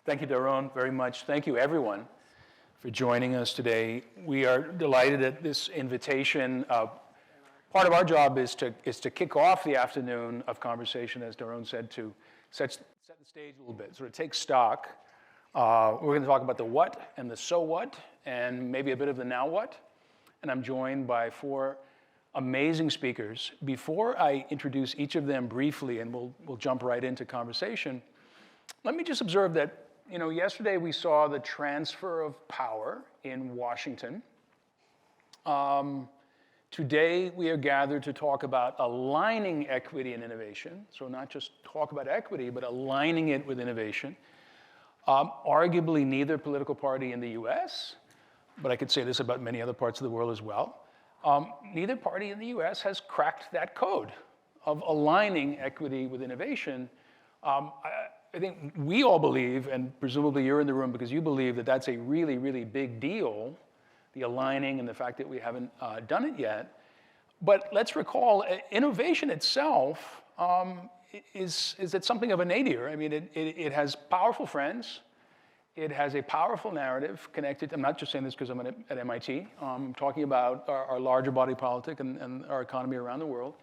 Thank you, Daron, very much. Thank you, everyone, for joining us today. We are delighted at this invitation. Part of our job is to kick off the afternoon of conversation, as Daron said, to set the stage a little bit, sort of take stock. We're going to talk about the what and the so what, and maybe a bit of the now what. And I'm joined by four amazing speakers. Before I introduce each of them briefly, and we'll jump right into conversation, let me just observe that, yesterday we saw the transfer of power in Washington. Today we are gathered to talk about aligning equity and innovation. So not just talk about equity, but aligning it with innovation. Arguably neither political party in the US, but I could say this about many other parts of the world as well, neither party in the US has cracked that code of aligning equity with innovation. I think we all believe, and presumably you're in the room because you believe that that's a really, really big deal, the aligning and the fact that we haven't done it yet. But let's recall, innovation itself is it something of a nadir. I mean, it has powerful friends. It has a powerful narrative connected. I'm not just saying this because I'm at MIT. I'm talking about our larger body politic and our economy around the world.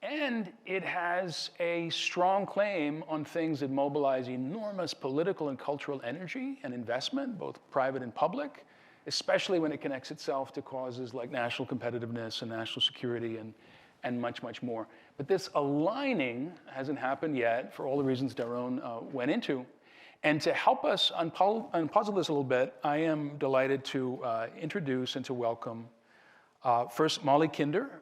And it has a strong claim on things that mobilize enormous political and cultural energy and investment, both private and public, especially when it connects itself to causes like national competitiveness and national security and much, much more. But this aligning hasn't happened yet for all the reasons Daron went into. And to help us unpuzzle this a little bit, I am delighted to introduce and to welcome first, Molly Kinder,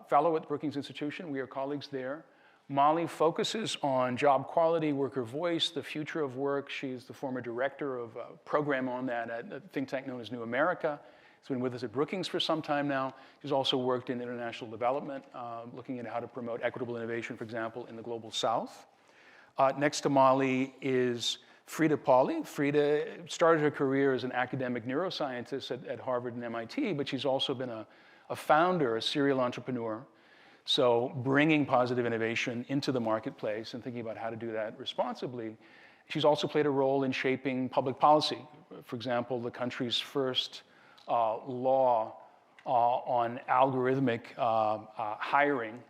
fellow at the Brookings Institution. We are colleagues there. Molly focuses on job quality, worker voice, the future of work. She's the former director of a program on that at a think tank known as New America. She's been with us at Brookings for some time now. She's also worked in international development, looking at how to promote equitable innovation, for example, in the global south. Next to Molly is Frida Polli. Frida started her career as an academic neuroscientist at Harvard and MIT, but she's also been a founder, a serial entrepreneur. So bringing positive innovation into the marketplace and thinking about how to do that responsibly. She's also played a role in shaping public policy. For example, the country's first law on algorithmic hiring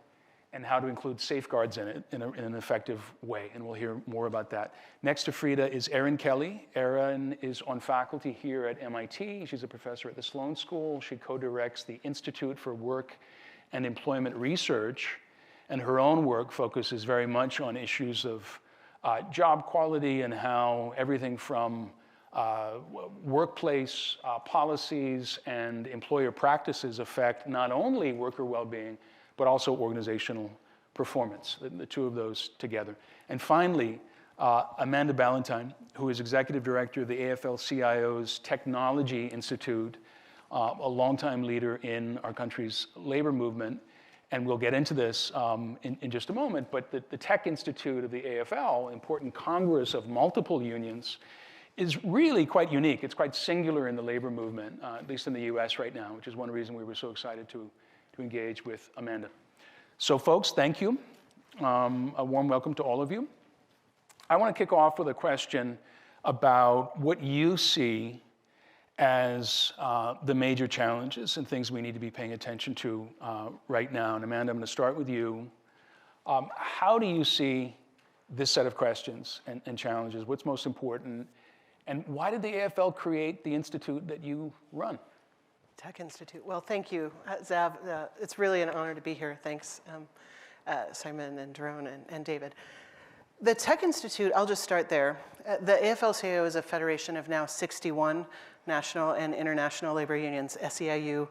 and how to include safeguards in it in an effective way, and we'll hear more about that. Next to Frida is Erin Kelly. Erin is on faculty here at MIT. She's a professor at the Sloan School. She co-directs the Institute for Work and Employment Research, and her own work focuses very much on issues of job quality and how everything from workplace policies and employer practices affect not only worker well-being, but also organizational performance, the two of those together. And finally, Amanda Ballantyne, who is executive director of the AFL-CIO's Technology Institute, a longtime leader in our country's labor movement. And we'll get into this in just a moment, but the Tech Institute of the AFL, important congress of multiple unions, is really quite unique. It's quite singular in the labor movement, at least in the US right now, which is one reason we were so excited to engage with Amanda. So folks, thank you. A warm welcome to all of you. I want to kick off with a question about what you see as the major challenges and things we need to be paying attention to right now. And Amanda, I'm going to start with you. How do you see this set of questions and challenges? What's most important? And why did the AFL create the institute that you run? Tech Institute. Well, thank you, Zav. It's really an honor to be here. Thanks, Simon and Daron and David. The Tech Institute, I'll just start there. The AFL-CIO is a federation of now 61 national and international labor unions. SEIU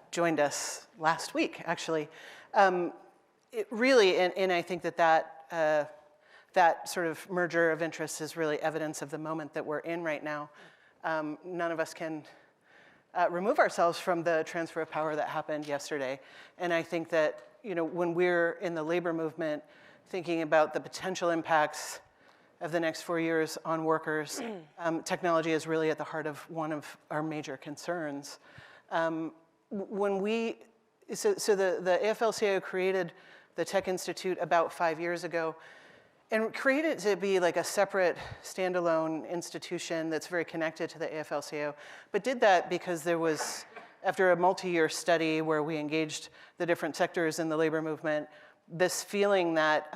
joined us last week, actually. It really, and I think that sort of merger of interests is really evidence of the moment that we're in right now. None of us can remove ourselves from the transfer of power that happened yesterday. And I think that, when we're in the labor movement, thinking about the potential impacts of the next 4 years on workers, technology is really at the heart of one of our major concerns. The AFL-CIO created the Tech Institute about 5 years ago, and create it to be like a separate standalone institution that's very connected to the AFL-CIO, but did that because there was, after a multi-year study where we engaged the different sectors in the labor movement, this feeling that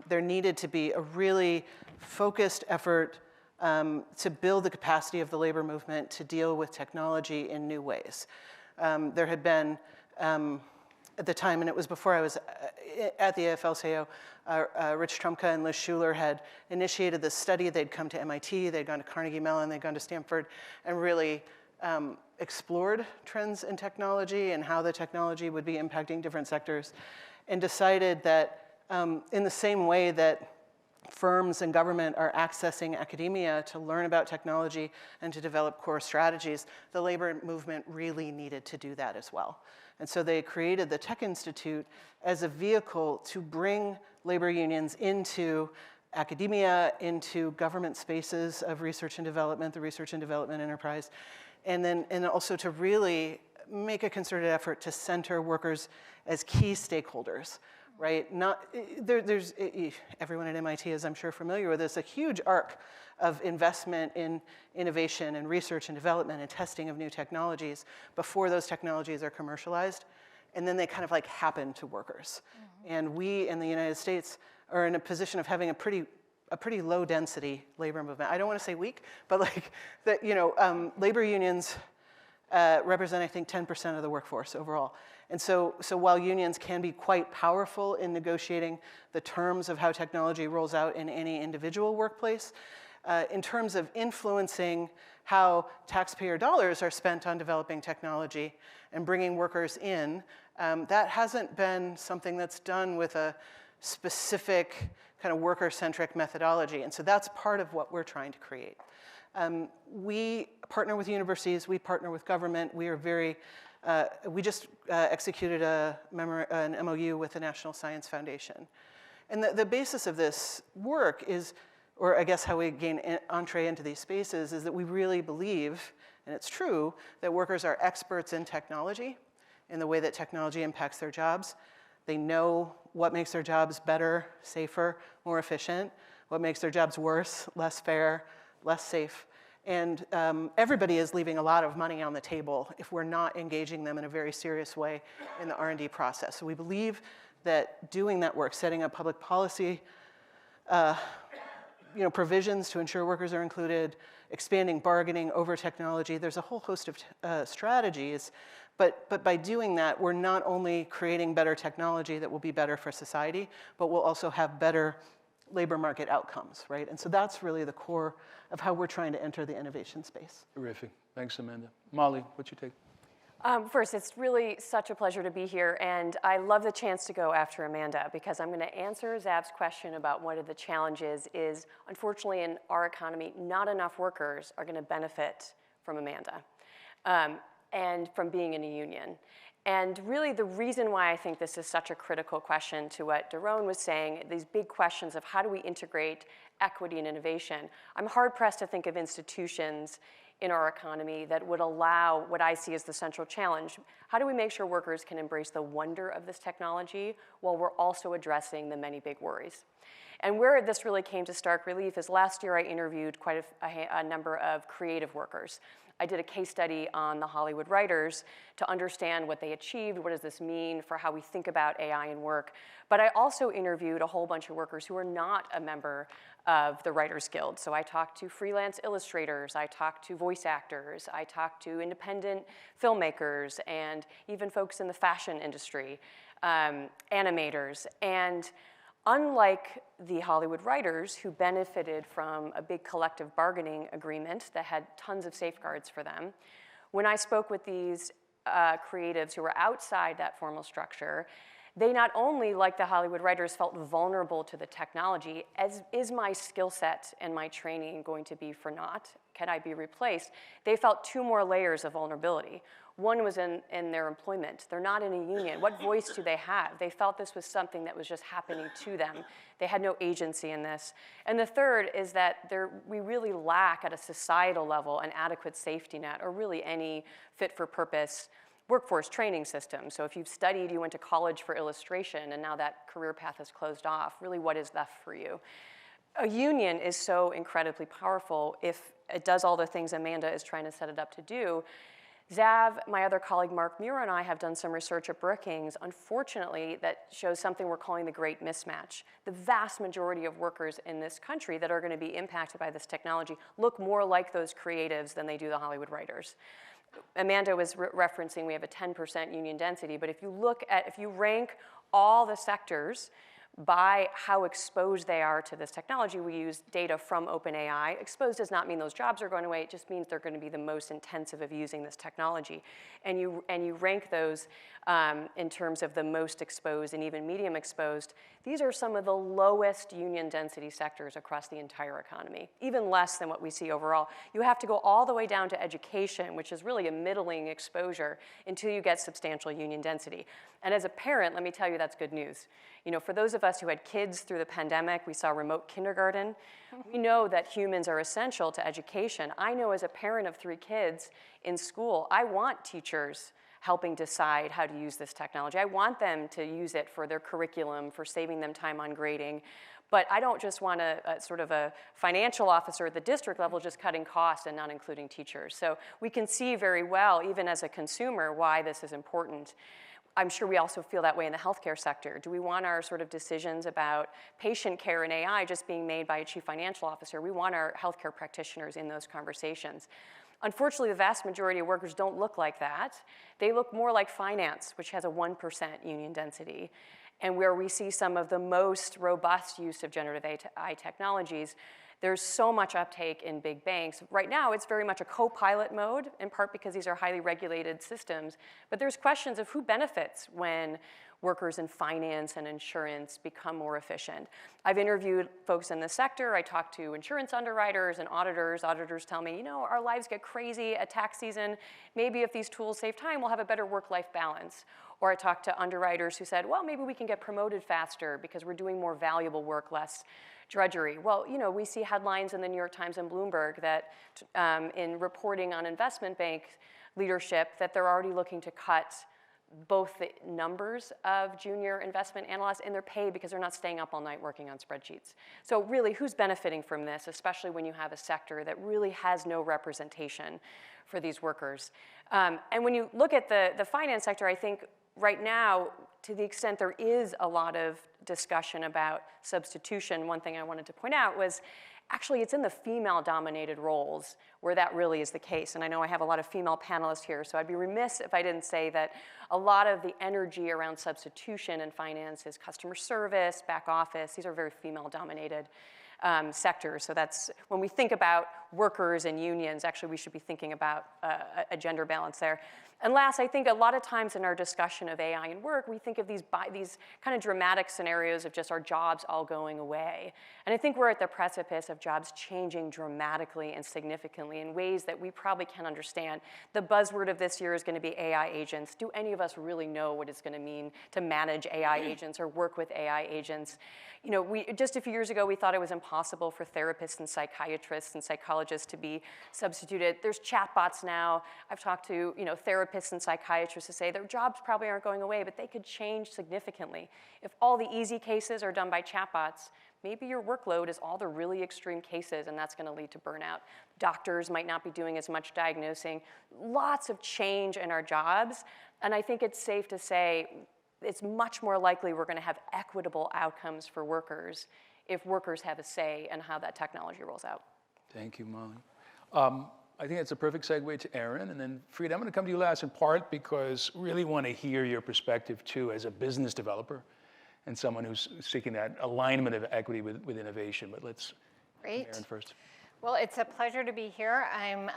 there needed to be a really focused effort to build the capacity of the labor movement to deal with technology in new ways. There had been, at the time, and it was before I was at the AFL-CIO, Rich Trumka and Liz Schuler had initiated this study. They'd come to MIT, they'd gone to Carnegie Mellon, they'd gone to Stanford, and really explored trends in technology and how the technology would be impacting different sectors, and decided that in the same way that firms and government are accessing academia to learn about technology and to develop core strategies, the labor movement really needed to do that as well. And so they created the Tech Institute as a vehicle to bring labor unions into academia, into government spaces of research and development, the research and development enterprise, and also to really make a concerted effort to center workers as key stakeholders, right? There's everyone at MIT is, I'm sure, familiar with this, a huge arc of investment in innovation and research and development and testing of new technologies before those technologies are commercialized. And then they kind of like happen to workers. Mm-hmm. And we in the United States are in a position of having a pretty low density labor movement. I don't want to say weak, but like that, labor unions represent, I think, 10% of the workforce overall. And so while unions can be quite powerful in negotiating the terms of how technology rolls out in any individual workplace, in terms of influencing how taxpayer dollars are spent on developing technology and bringing workers in, that hasn't been something that's done with a specific kind of worker-centric methodology. And so that's part of what we're trying to create. We partner with universities, we partner with government. We are very, we just executed an MOU with the National Science Foundation. And the basis of this work is, or I guess how we gain entree into these spaces, is that we really believe, and it's true, that workers are experts in technology, in the way that technology impacts their jobs. They know what makes their jobs better, safer, more efficient, what makes their jobs worse, less fair, less safe. And everybody is leaving a lot of money on the table if we're not engaging them in a very serious way in the R&D process. So we believe that doing that work, setting up public policy provisions to ensure workers are included, expanding bargaining over technology, there's a whole host of strategies. But by doing that, we're not only creating better technology that will be better for society, but we'll also have better labor market outcomes, right? And so that's really the core of how we're trying to enter the innovation space. Terrific. Thanks, Amanda. Molly, what's your take? First, it's really such a pleasure to be here, and I love the chance to go after Amanda because I'm going to answer Zav's question about one of the challenges is, unfortunately, in our economy, not enough workers are going to benefit from Amanda and from being in a union. And really the reason why I think this is such a critical question to what Daron was saying, these big questions of how do we integrate equity and innovation, I'm hard-pressed to think of institutions in our economy that would allow what I see as the central challenge. How do we make sure workers can embrace the wonder of this technology while we're also addressing the many big worries? And where this really came to stark relief is last year I interviewed quite a number of creative workers. I did a case study on the Hollywood writers to understand what they achieved, what does this mean for how we think about AI and work. But I also interviewed a whole bunch of workers who are not a member of the Writers Guild. So I talked to freelance illustrators, I talked to voice actors, I talked to independent filmmakers, and even folks in the fashion industry, animators. And unlike the Hollywood writers who benefited from a big collective bargaining agreement that had tons of safeguards for them, when I spoke with these creatives who were outside that formal structure, they not only, like the Hollywood writers, felt vulnerable to the technology, as is my skill set and my training going to be for naught? Can I be replaced? They felt two more layers of vulnerability. One was in their employment. They're not in a union. What voice do they have? They felt this was something that was just happening to them. They had no agency in this. And the third is that we really lack at a societal level an adequate safety net or really any fit-for-purpose workforce training system. So if you've studied, you went to college for illustration, and now that career path is closed off, really what is left for you? a union is so incredibly powerful if it does all the things Amanda is trying to set it up to do. Zav, my other colleague Mark Muir, and I have done some research at Brookings, unfortunately, that shows something we're calling the great mismatch. The vast majority of workers in this country that are going to be impacted by this technology look more like those creatives than they do the Hollywood writers. Amanda was referencing we have a 10% union density, but if you rank all the sectors by how exposed they are to this technology, we use data from OpenAI. Exposed does not mean those jobs are going away, it just means they're going to be the most intensive of using this technology. And you rank those in terms of the most exposed and even medium exposed. These are some of the lowest union density sectors across the entire economy, even less than what we see overall. You have to go all the way down to education, which is really a middling exposure, until you get substantial union density. And as a parent, let me tell you, that's good news. You know, for those of us who had kids through the pandemic, we saw remote kindergarten. We know that humans are essential to education. I know as a parent of 3 kids in school, I want teachers helping decide how to use this technology. I want them to use it for their curriculum, for saving them time on grading. But I don't just want a sort of a financial officer at the district level just cutting costs and not including teachers. So we can see very well, even as a consumer, why this is important. I'm sure we also feel that way in the healthcare sector. Do we want our sort of decisions about patient care and AI just being made by a chief financial officer? We want our healthcare practitioners in those conversations. Unfortunately, the vast majority of workers don't look like that. They look more like finance, which has a 1% union density, and where we see some of the most robust use of generative AI technologies. There's so much uptake in big banks. Right now, it's very much a co-pilot mode, in part because these are highly regulated systems. But there's questions of who benefits when workers in finance and insurance become more efficient. I've interviewed folks in the sector. I talk to insurance underwriters and auditors. Auditors tell me, you know, our lives get crazy at tax season. Maybe if these tools save time, we'll have a better work-life balance. Or I talk to underwriters who said, well, maybe we can get promoted faster because we're doing more valuable work, less drudgery. Well, you know, we see headlines in the New York Times and Bloomberg that in reporting on investment bank leadership that they're already looking to cut both the numbers of junior investment analysts and their pay because they're not staying up all night working on spreadsheets. So really, who's benefiting from this, especially when you have a sector that really has no representation for these workers? And when you look at the finance sector, I think right now, to the extent there is a lot of discussion about substitution, one thing I wanted to point out was actually it's in the female-dominated roles where that really is the case. And I know I have a lot of female panelists here, so I'd be remiss if I didn't say that a lot of the energy around substitution in finance is customer service, back office. These are very female-dominated sectors. So that's, when we think about workers and unions, actually we should be thinking about a gender balance there. And last, I think a lot of times in our discussion of AI and work, we think of these kind of dramatic scenarios of just our jobs all going away. And I think we're at the precipice of jobs changing dramatically and significantly in ways that we probably can't understand. The buzzword of this year is going to be AI agents. Do any of us really know what it's going to mean to manage AI agents or work with AI agents? You know, just a few years ago, we thought it was impossible for therapists and psychiatrists and psychologists to be substituted. There's chatbots now. I've talked to, you know, therapists and psychiatrists who say their jobs probably aren't going away, but they could change significantly. If all the easy cases are done by chatbots, maybe your workload is all the really extreme cases, and that's going to lead to burnout. Doctors might not be doing as much diagnosing. Lots of change in our jobs, and I think it's safe to say it's much more likely we're going to have equitable outcomes for workers if workers have a say in how that technology rolls out. Thank you, Molly. I think it's a perfect segue to Erin, and then Frida, I'm going to come to you last in part because I really want to hear your perspective too as a business developer and someone who's seeking that alignment of equity with innovation. But let's Great. Erin first. Well, it's a pleasure to be here. I'm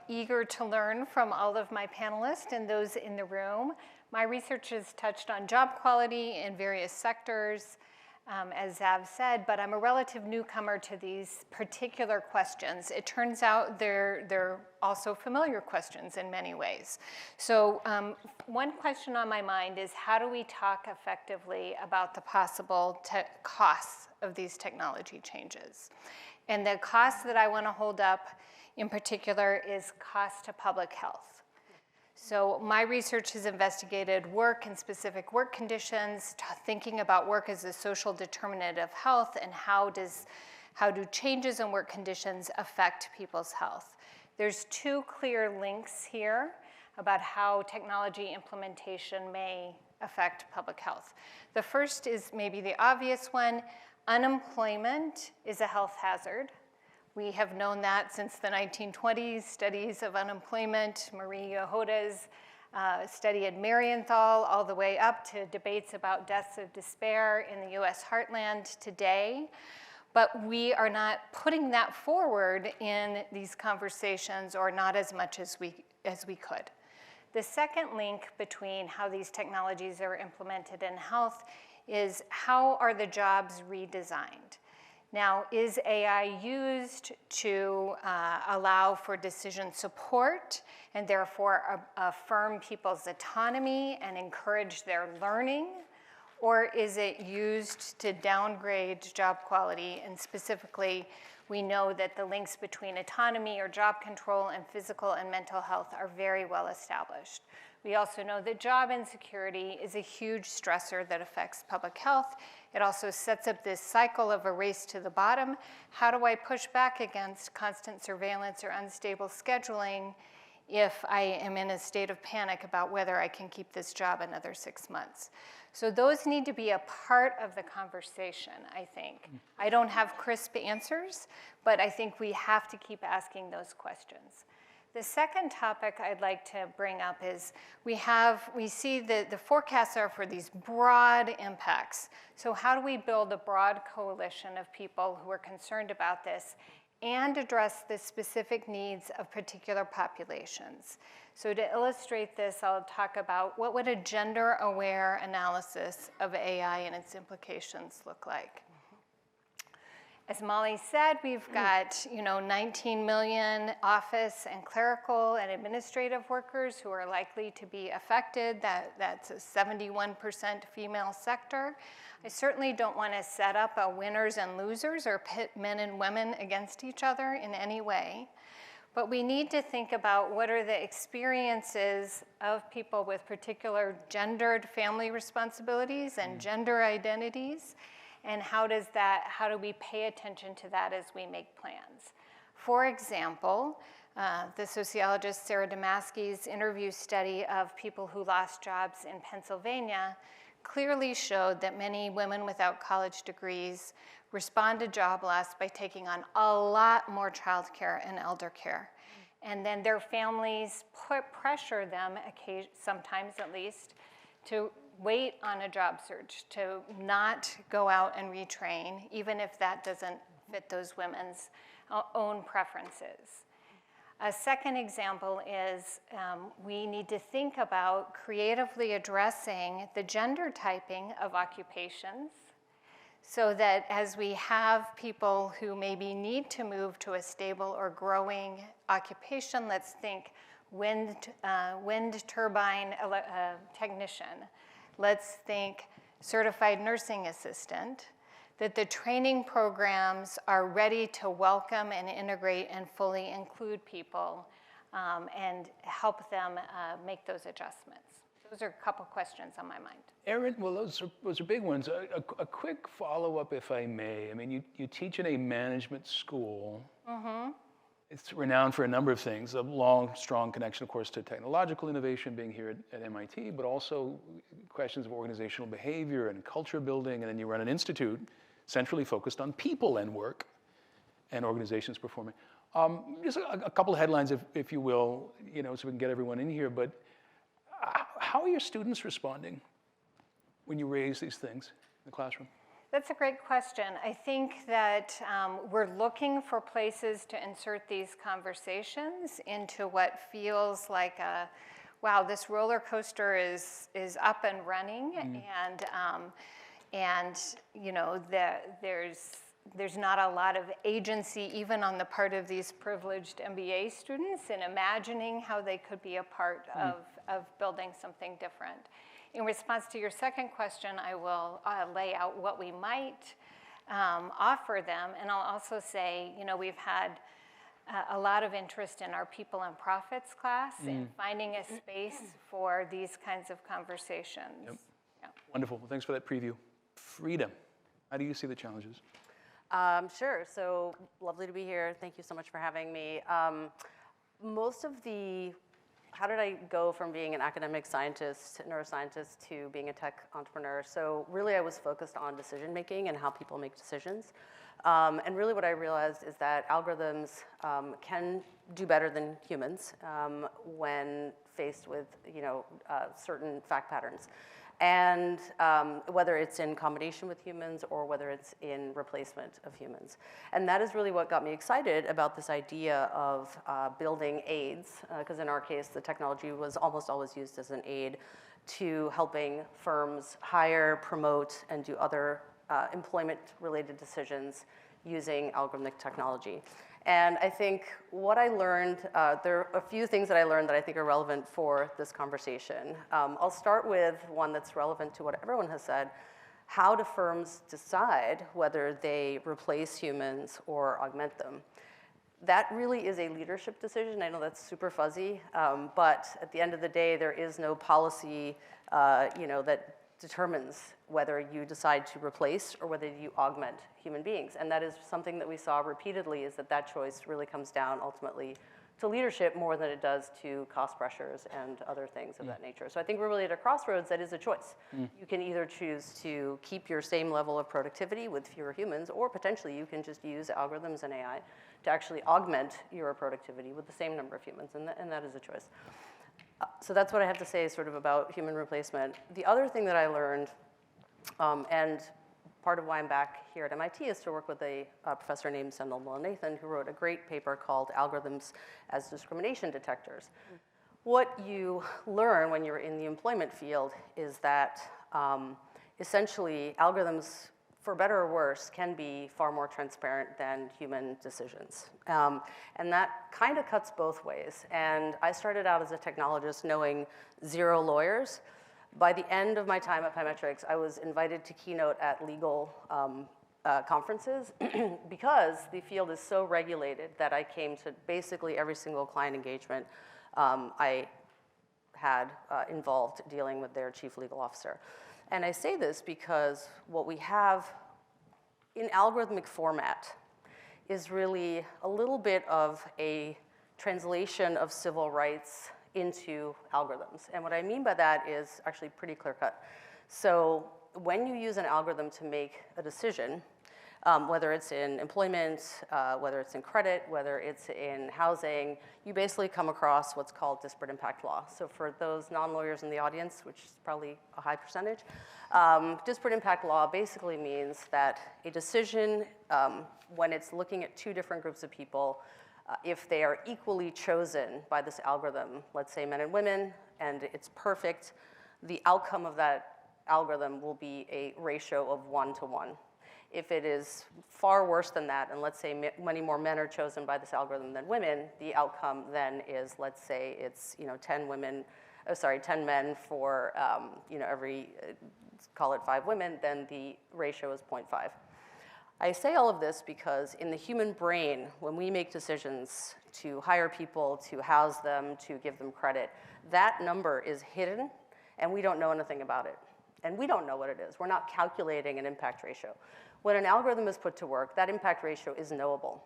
eager to learn from all of my panelists and those in the room. My research has touched on job quality in various sectors, as Zav said, but I'm a relative newcomer to these particular questions. It turns out they're also familiar questions in many ways. So one question on my mind is, how do we talk effectively about the possible costs of these technology changes? And the cost that I want to hold up in particular is cost to public health. So my research has investigated work and specific work conditions, thinking about work as a social determinant of health, and how How do changes in work conditions affect people's health? There's two clear links here about how technology implementation may affect public health. The first is maybe the obvious one. Unemployment is a health hazard. We have known that since the 1920s, studies of unemployment, Marie Yehuda's study at Marienthal, all the way up to debates about deaths of despair in the US heartland today. But we are not putting that forward in these conversations, or not as much as we could. The second link between how these technologies are implemented in health is how are the jobs redesigned? Now, is AI used to allow for decision support and therefore affirm people's autonomy and encourage their learning? Or is it used to downgrade job quality? And specifically, we know that the links between autonomy or job control and physical and mental health are very well established. We also know that job insecurity is a huge stressor that affects public health. It also sets up this cycle of a race to the bottom. How do I push back against constant surveillance or unstable scheduling if I am in a state of panic about whether I can keep this job another 6 months? So those need to be a part of the conversation, I think. I don't have crisp answers, but I think we have to keep asking those questions. The second topic I'd like to bring up is we see that the forecasts are for these broad impacts. So how do we build a broad coalition of people who are concerned about this and address the specific needs of particular populations? So to illustrate this, I'll talk about what would a gender-aware analysis of AI and its implications look like. As Molly said, we've got 19 million office and clerical and administrative workers who are likely to be affected. That's a 71% female sector. I certainly don't want to set up a winners and losers or pit men and women against each other in any way. But we need to think about what are the experiences of people with particular gendered family responsibilities and gender identities, and how do we pay attention to that as we make plans? For example, the sociologist Sarah Damaski's interview study of people who lost jobs in Pennsylvania clearly showed that many women without college degrees respond to job loss by taking on a lot more childcare and elder care. And then their families pressure them, sometimes at least, to wait on a job search, to not go out and retrain, even if that doesn't fit those women's own preferences. A second example is we need to think about creatively addressing the gender typing of occupations, so that as we have people who maybe need to move to a stable or growing occupation, let's think wind turbine technician. Let's think certified nursing assistant, that the training programs are ready to welcome and integrate and fully include people and help them make those adjustments. Those are a couple questions on my mind. Erin, well, those are big ones. A quick follow-up, if I may. I mean, you teach in a management school. Mm-hmm. It's renowned for a number of things, a long, strong connection, of course, to technological innovation, being here at MIT, but also questions of organizational behavior and culture building, and then you run an institute centrally focused on people and work and organizations performing. Just a couple of headlines, if you will, so we can get everyone in here, but how are your students responding when you raise these things in the classroom? That's a great question. I think that we're looking for places to insert these conversations into what feels like wow, this roller coaster is up and running, and there's not a lot of agency even on the part of these privileged MBA students in imagining how they could be a part of building something different. In response to your second question, I will lay out what we might offer them, and I'll also say, we've had a lot of interest in our People and Profits class in finding a space for these kinds of conversations. Yep. Yeah. Wonderful. Well, thanks for that preview. Frida, how do you see the challenges? Sure, so lovely to be here. Thank you so much for having me. How did I go from being an academic scientist, neuroscientist, to being a tech entrepreneur? So really I was focused on decision making and how people make decisions. And really what I realized is that algorithms can do better than humans when faced with certain fact patterns. And whether it's in combination with humans or whether it's in replacement of humans. And that is really what got me excited about this idea of building aids, because in our case, the technology was almost always used as an aid to helping firms hire, promote, and do other employment-related decisions using algorithmic technology. And I think what I learned, there are a few things that I learned that I think are relevant for this conversation. I'll start with one that's relevant to what everyone has said. How do firms decide whether they replace humans or augment them? That really is a leadership decision. I know that's super fuzzy, but at the end of the day, there is no policy that determines whether you decide to replace or whether you augment human beings. And that is something that we saw repeatedly, is that choice really comes down ultimately to leadership more than it does to cost pressures and other things of that nature. So I think we're really at a crossroads that is a choice. You can either choose to keep your same level of productivity with fewer humans, or potentially you can just use algorithms and AI to actually augment your productivity with the same number of humans, and that is a choice. So that's what I have to say sort of about human replacement. The other thing that I learned, and part of why I'm back here at MIT, is to work with a professor named Sendhil Mullainathan, who wrote a great paper called Algorithms as Discrimination Detectors. What you learn when you're in the employment field is that essentially algorithms, for better or worse, can be far more transparent than human decisions. And that kind of cuts both ways. And I started out as a technologist knowing zero lawyers. By the end of my time at Pymetrics, I was invited to keynote at legal conferences because the field is so regulated that I came to basically every single client engagement I had involved dealing with their chief legal officer. And I say this because what we have in algorithmic format is really a little bit of a translation of civil rights into algorithms. And what I mean by that is actually pretty clear-cut. So when you use an algorithm to make a decision, whether it's in employment, whether it's in credit, whether it's in housing, you basically come across what's called disparate impact law. So for those non-lawyers in the audience, which is probably a high percentage, disparate impact law basically means that a decision, when it's looking at two different groups of people, if they are equally chosen by this algorithm, let's say men and women, and it's perfect, the outcome of that algorithm will be a ratio of 1-to-1. If it is far worse than that, and let's say many more men are chosen by this algorithm than women, the outcome then is, let's say it's 10 men for every, call it 5 women, then the ratio is 0.5. I say all of this because in the human brain, when we make decisions to hire people, to house them, to give them credit, that number is hidden and we don't know anything about it. And we don't know what it is. We're not calculating an impact ratio. When an algorithm is put to work, that impact ratio is knowable.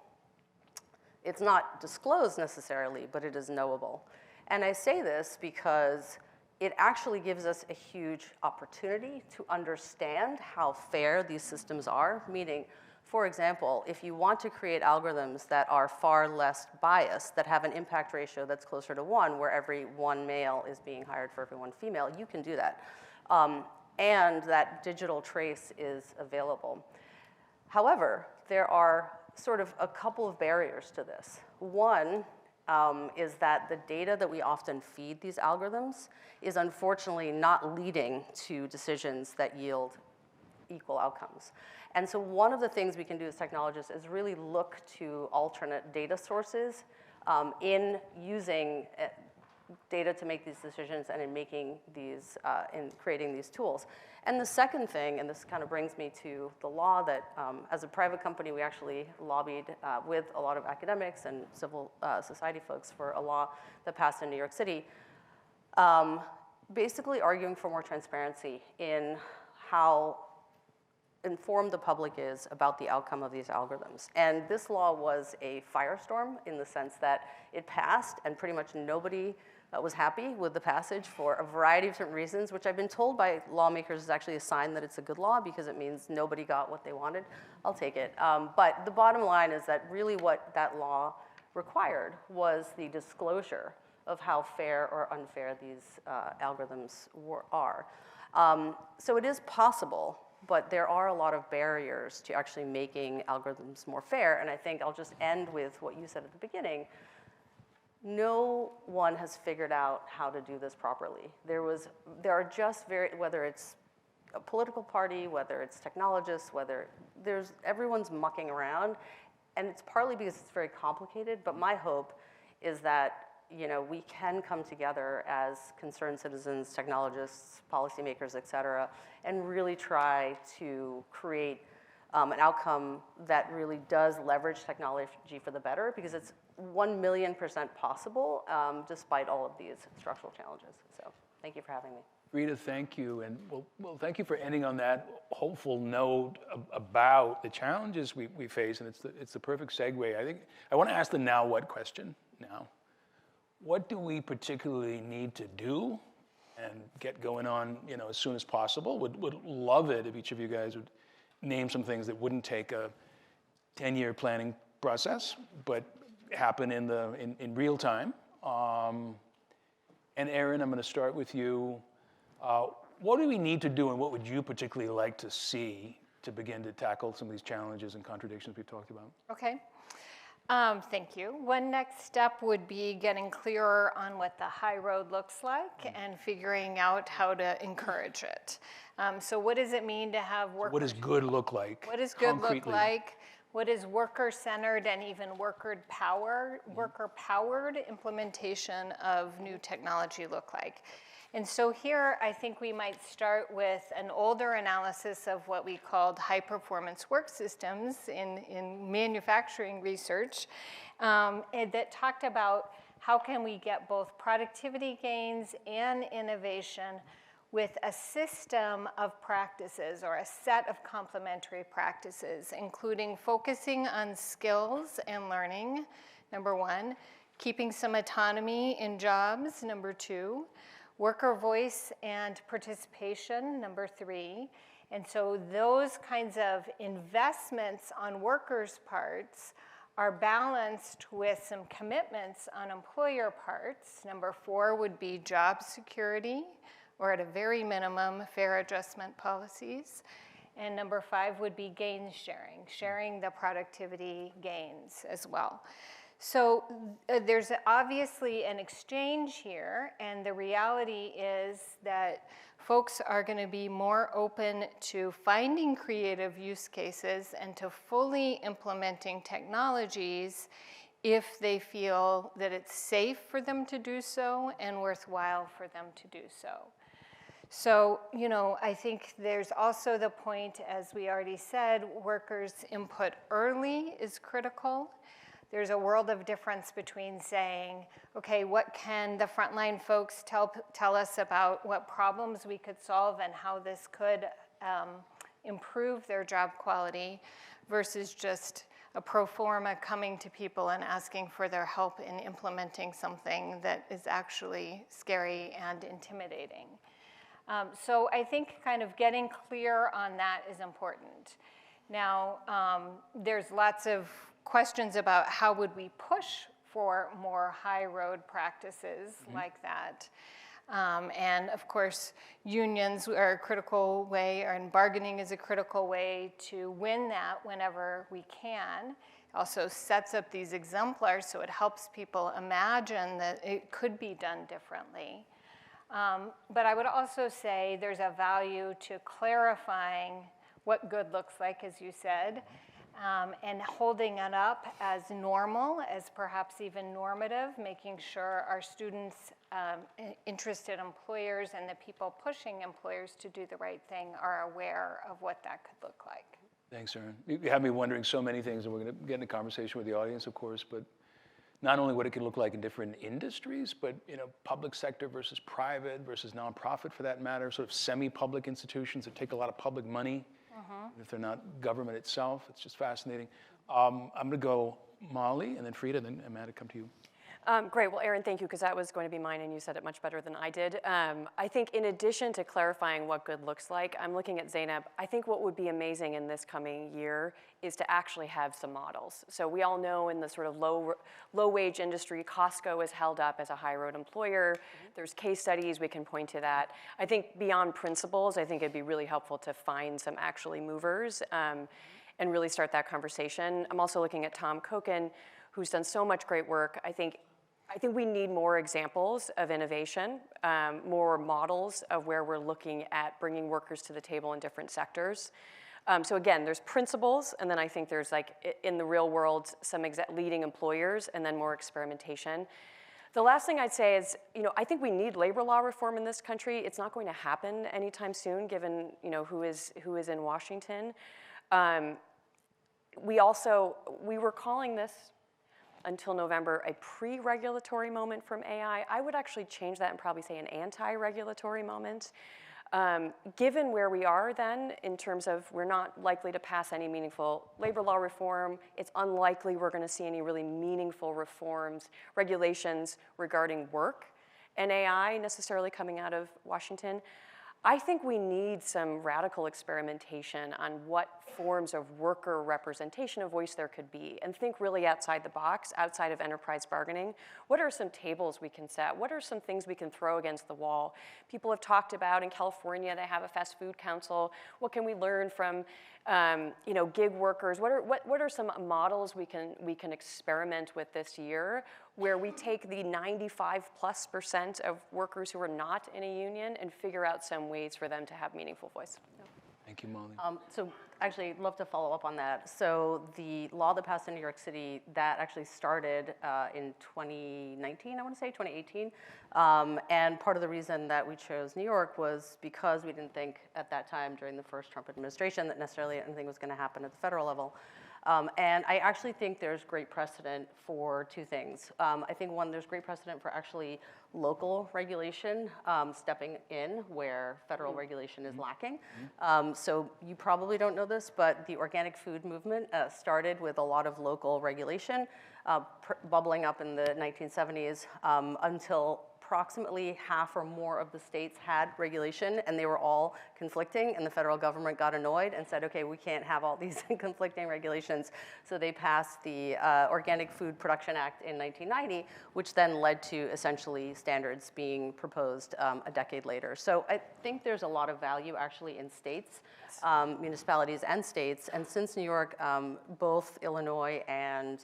It's not disclosed necessarily, but it is knowable. And I say this because it actually gives us a huge opportunity to understand how fair these systems are, meaning, for example, if you want to create algorithms that are far less biased, that have an impact ratio that's closer to 1, where every 1 male is being hired for every 1 female, you can do that. And that digital trace is available. However, there are sort of a couple of barriers to this. One is that the data that we often feed these algorithms is unfortunately not leading to decisions that yield equal outcomes. And so one of the things we can do as technologists is really look to alternate data sources in using data to make these decisions and in making these, in creating these tools. And the second thing, and this kind of brings me to the law that as a private company, we actually lobbied with a lot of academics and civil society folks for a law that passed in New York City, basically arguing for more transparency in how informed the public is about the outcome of these algorithms. And this law was a firestorm in the sense that it passed and pretty much nobody was happy with the passage for a variety of different reasons, which I've been told by lawmakers is actually a sign that it's a good law because it means nobody got what they wanted. I'll take it. But the bottom line is that really what that law required was the disclosure of how fair or unfair these algorithms are. So it is possible, but there are a lot of barriers to actually making algorithms more fair. And I think I'll just end with what you said at the beginning. No one has figured out how to do this properly. There are just whether it's a political party, whether it's technologists, everyone's mucking around. And it's partly because it's very complicated, but my hope is that we can come together as concerned citizens, technologists, policymakers, et cetera, and really try to create an outcome that really does leverage technology for the better, because it's 1,000,000% possible despite all of these structural challenges. So thank you for having me. Frida, thank you. And well, thank you for ending on that hopeful note about the challenges we face. And it's the perfect segue. I think I want to ask the now what question now. What do we particularly need to do and get going on, as soon as possible? Would love it if each of you guys would name some things that wouldn't take a 10-year planning process, but happen in real time. And Erin, I'm going to start with you. What do we need to do, and what would you particularly like to see to begin to tackle some of these challenges and contradictions we've talked about? Okay. Thank you. One next step would be getting clearer on what the high road looks like and figuring out how to encourage it. So what does it mean to have workers? What does good look like? What does good look concretely? like? What does worker-centered and even worker-powered implementation of new technology look like? And so here, I think we might start with an older analysis of what we called high-performance work systems in manufacturing research that talked about how can we get both productivity gains and innovation with a system of practices or a set of complementary practices, including focusing on skills and learning, number one, keeping some autonomy in jobs, number two, worker voice and participation, number three. And so those kinds of investments on workers' parts are balanced with some commitments on employer parts. Number four would be job security, or at a very minimum, fair adjustment policies. And number five would be gains sharing the productivity gains as well. So there's obviously an exchange here, and the reality is that folks are going to be more open to finding creative use cases and to fully implementing technologies if they feel that it's safe for them to do so and worthwhile for them to do so. So, I think there's also the point, as we already said, workers' input early is critical. There's a world of difference between saying, okay, what can the frontline folks tell us about what problems we could solve and how this could improve their job quality, versus just a pro forma coming to people and asking for their help in implementing something that is actually scary and intimidating. So I think kind of getting clear on that is important. Now, there's lots of questions about how would we push for more high road practices like that. And of course, unions are a critical way, and bargaining is a critical way to win that whenever we can. Also sets up these exemplars so it helps people imagine that it could be done differently. But I would also say there's a value to clarifying what good looks like, as you said, and holding it up as normal, as perhaps even normative, making sure our students, interested employers, and the people pushing employers to do the right thing are aware of what that could look like. Thanks, Erin. You have me wondering so many things, and we're going to get in a conversation with the audience, of course, but not only what it could look like in different industries, but public sector versus private versus nonprofit, for that matter, sort of semi-public institutions that take a lot of public money if they're not government itself. It's just fascinating. I'm going to go Molly, and then Frida, and then Amanda, come to you. Great. Well, Erin, thank you, because that was going to be mine, and you said it much better than I did. I think in addition to clarifying what good looks like, I'm looking at Zainab. I think what would be amazing in this coming year is to actually have some models. So we all know in the sort of low-wage industry, Costco is held up as a high-road employer. There's case studies. We can point to that. I think beyond principles, I think it'd be really helpful to find some actually movers and really start that conversation. I'm also looking at Tom Koken, who's done so much great work. I think we need more examples of innovation, more models of where we're looking at bringing workers to the table in different sectors. So again, there's principles, and then I think there's like, in the real world, some leading employers, and then more experimentation. The last thing I'd say is, I think we need labor law reform in this country. It's not going to happen anytime soon, given who is in Washington. We were calling this, until November, a pre-regulatory moment from AI. I would actually change that and probably say an anti-regulatory moment. Given where we are then, in terms of we're not likely to pass any meaningful labor law reform, it's unlikely we're gonna see any really meaningful reforms, regulations regarding work and AI necessarily coming out of Washington. I think we need some radical experimentation on what forms of worker representation of voice there could be, and think really outside the box, outside of enterprise bargaining. What are some tables we can set? What are some things we can throw against the wall? People have talked about in California, they have a fast food council. What can we learn from gig workers? What are some models we can experiment with this year, where we take the 95+% of workers who are not in a union and figure out some ways for them to have meaningful voice? Thank you, Molly. So actually, I'd love to follow up on that. So the law that passed in New York City, that actually started in 2019, I want to say, 2018. And part of the reason that we chose New York was because we didn't think at that time during the first Trump administration that necessarily anything was going to happen at the federal level. And I actually think there's great precedent for two things. I think one, there's great precedent for actually local regulation stepping in where federal regulation is lacking. So you probably don't know this, but the organic food movement started with a lot of local regulation bubbling up in the 1970s until approximately half or more of the states had regulation, and they were all conflicting, and the federal government got annoyed and said, okay, we can't have all these conflicting regulations. So they passed the Organic Food Production Act in 1990, which then led to essentially standards being proposed a decade later. So I think there's a lot of value actually in states, municipalities and states, and since New York, both Illinois and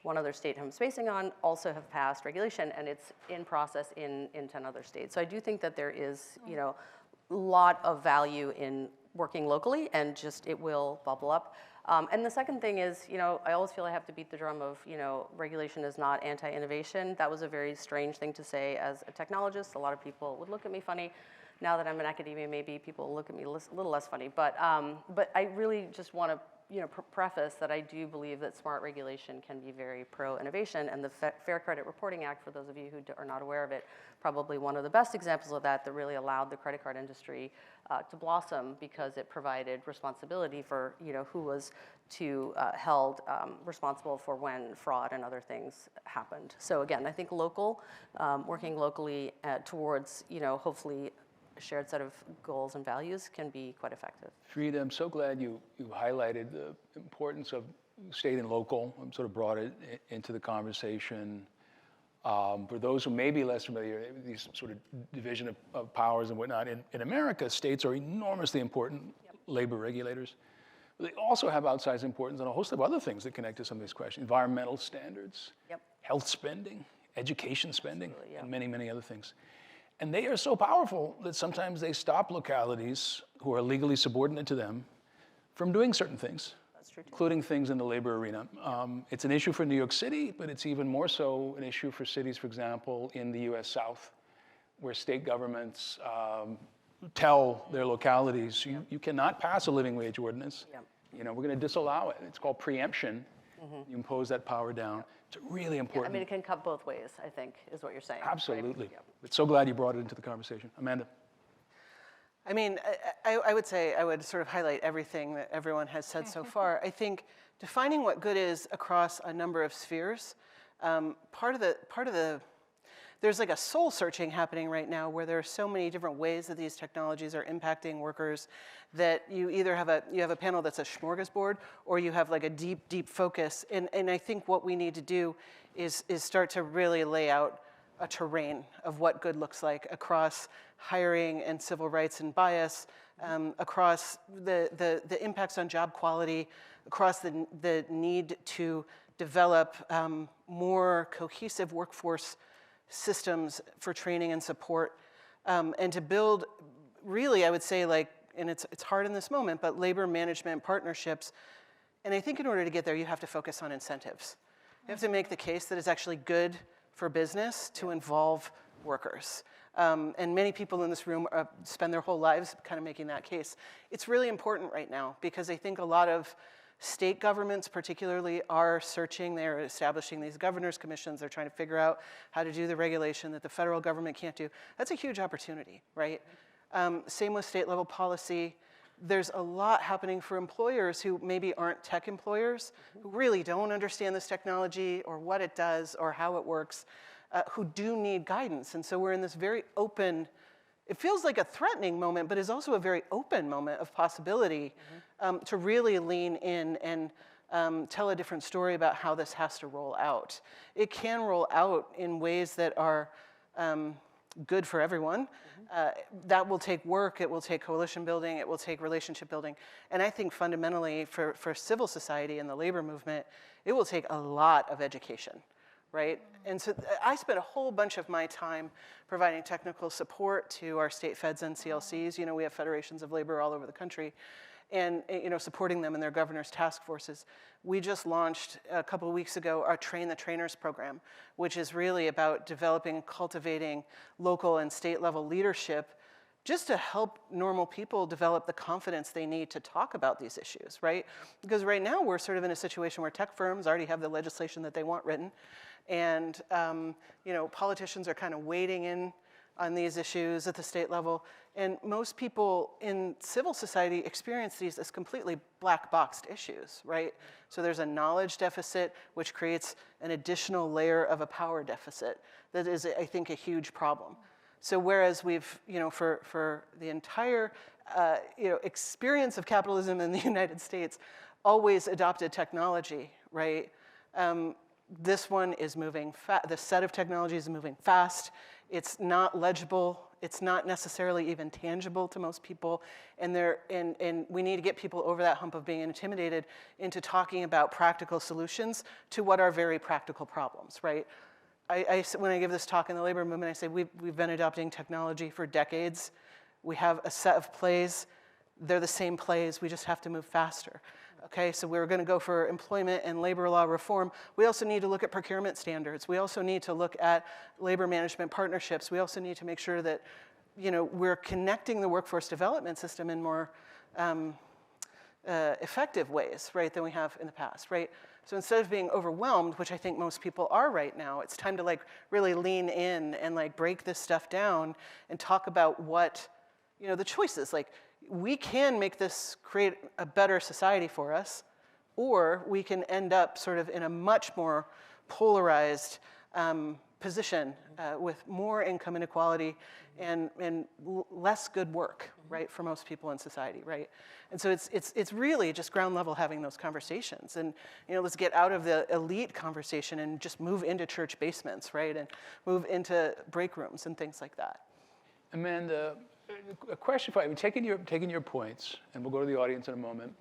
one other state I'm spacing on also have passed regulation, and it's in process in 10 other states. So I do think that there is, a lot of value in working locally, and just it will bubble up. And the second thing is, I always feel I have to beat the drum of, regulation is not anti-innovation. That was a very strange thing to say as a technologist. A lot of people would look at me funny. Now that I'm in academia, maybe people will look at me a little less funny. But I really just want to preface that I do believe that smart regulation can be very pro-innovation, and the Fair Credit Reporting Act, for those of you who are not aware of it, probably one of the best examples of that really allowed the credit card industry to blossom, because it provided responsibility for who was held responsible for when fraud and other things happened. So again, I think working locally towards hopefully shared set of goals and values can be quite effective. Frida, I'm so glad you highlighted the importance of state and local. I'm sort of brought it into the conversation. For those who may be less familiar, these sort of division of powers and whatnot, in America, states are enormously important labor regulators. But they also have outsized importance on a host of other things that connect to some of these questions: environmental standards, health spending, education spending, and many, many other things. And they are so powerful that sometimes they stop localities who are legally subordinate to them from doing certain things, including things in the labor arena. It's an issue for New York City, but it's even more so an issue for cities, for example, in the US South, where state governments tell their localities, you cannot pass a living wage ordinance. We're going to disallow it. It's called preemption. You impose that power down. It's really important. It can cut both ways, I think, is what you're saying. Absolutely. Right? But so glad you brought it into the conversation. Amanda. I mean, I would say I would sort of highlight everything that everyone has said so far. I think defining what good is across a number of spheres, part of the there's like a soul searching happening right now where there are so many different ways that these technologies are impacting workers that you either have a panel that's a smorgasbord or you have like a deep focus. And I think what we need to do is start to really lay out a terrain of what good looks like across hiring and civil rights and bias, across the impacts on job quality, across the need to develop more cohesive workforce systems for training and support, and to build, really, I would say, like, and it's hard in this moment, but labor management partnerships. And I think in order to get there, you have to focus on incentives. You have to make the case that it's actually good for business to involve workers. And many people in this room spend their whole lives kind of making that case. It's really important right now because I think a lot of state governments particularly are searching, they're establishing these governors' commissions, they're trying to figure out how to do the regulation that the federal government can't do. That's a huge opportunity, right? Same with state level policy. There's a lot happening for employers who maybe aren't tech employers, who really don't understand this technology or what it does or how it works, who do need guidance. And so we're in this very open, it feels like a threatening moment, but is also a very open moment of possibility to really lean in and tell a different story about how this has to roll out. It can roll out in ways that are good for everyone. That will take work, it will take coalition building, it will take relationship building. And I think fundamentally for civil society and the labor movement, it will take a lot of education. Right? And so I spent a whole bunch of my time providing technical support to our state feds and CLCs. You know, we have federations of labor all over the country, and supporting them in their governors' task forces. We just launched a couple of weeks ago our Train the Trainers program, which is really about developing and cultivating local and state level leadership just to help normal people develop the confidence they need to talk about these issues, right? Because right now we're sort of in a situation where tech firms already have the legislation that they want written, and politicians are kind of wading in on these issues at the state level. And most people in civil society experience these as completely black boxed issues, right? So there's a knowledge deficit, which creates an additional layer of a power deficit that is, I think, a huge problem. So whereas we've, for the entire, experience of capitalism in the United States, always adopted technology, right? This one is moving fast. The set of technologies is moving fast. It's not legible. It's not necessarily even tangible to most people. And we need to get people over that hump of being intimidated into talking about practical solutions to what are very practical problems, right? When I give this talk in the labor movement, I say we've been adopting technology for decades. We have a set of plays. They're the same plays. We just have to move faster. Okay, so we're going to go for employment and labor law reform. We also need to look at procurement standards. We also need to look at labor management partnerships. We also need to make sure that, we're connecting the workforce development system in more effective ways, right, than we have in the past, right? So instead of being overwhelmed, which I think most people are right now, it's time to really lean in and break this stuff down and talk about what, the choices. We can make this create a better society for us, or we can end up sort of in a much more polarized position with more income inequality and less good work, right, for most people in society, right? And so it's really just ground level having those conversations, and let's get out of the elite conversation and just move into church basements, right, and move into break rooms and things like that. Amanda, a question for you. Taking your points, and we'll go to the audience in a moment.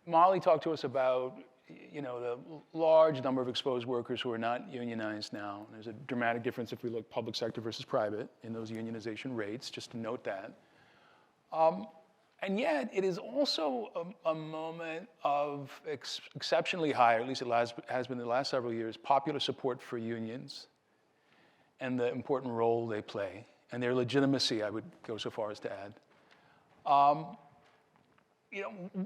Molly talked to us about the large number of exposed workers who are not unionized now. There's a dramatic difference if we look public sector versus private in those unionization rates, just to note that. And yet, it is also a moment of exceptionally high, or at least it has been the last several years, popular support for unions and the important role they play, and their legitimacy, I would go so far as to add.